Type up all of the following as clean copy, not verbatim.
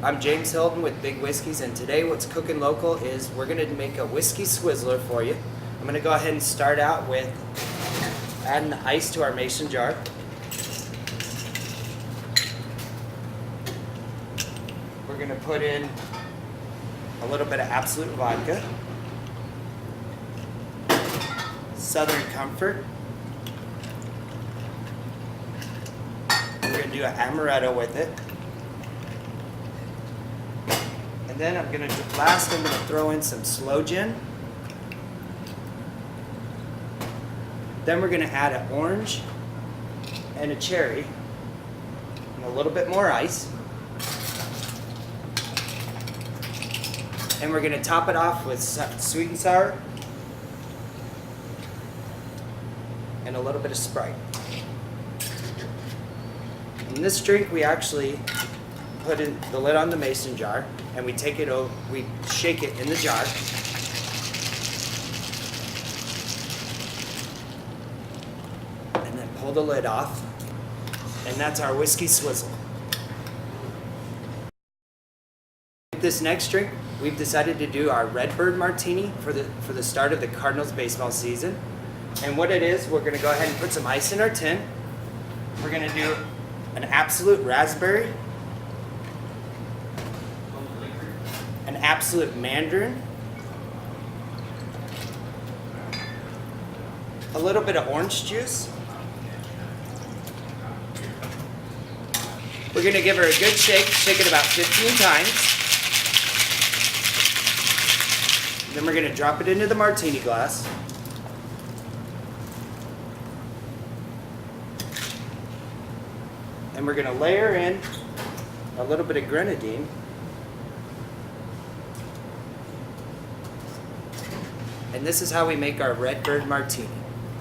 I'm James Hilton with Big Whiskeys, and today what's cooking local is we're going to make a whiskey swizzler for you. I'm going to go ahead and start out with adding the ice to our mason jar. We're going to put in a little bit of Absolute vodka, Southern Comfort. We're going to do an amaretto with it. And then I'm going to throw in some sloe gin. Then we're going to add an orange and a cherry and a little bit more ice. And we're going to top it off with sweet and sour and a little bit of Sprite. In this drink, we actually put in the lid on the mason jar and we take it over, we shake it in the jar. And then pull the lid off. And that's our whiskey swizzle. With this next drink, we've decided to do our Redbird Martini for the start of the Cardinals baseball season. And what it is, we're gonna go ahead and put some ice in our tin. We're gonna do an Absolute raspberry, an Absolute mandarin, a little bit of orange juice. We're gonna give her a good shake it about 15 times. Then we're gonna drop it into the martini glass. And we're gonna layer in a little bit of grenadine. And this is how we make our Redbird Martini.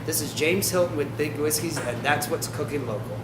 This is James Hilton with Big Whiskeys, and that's what's cooking local.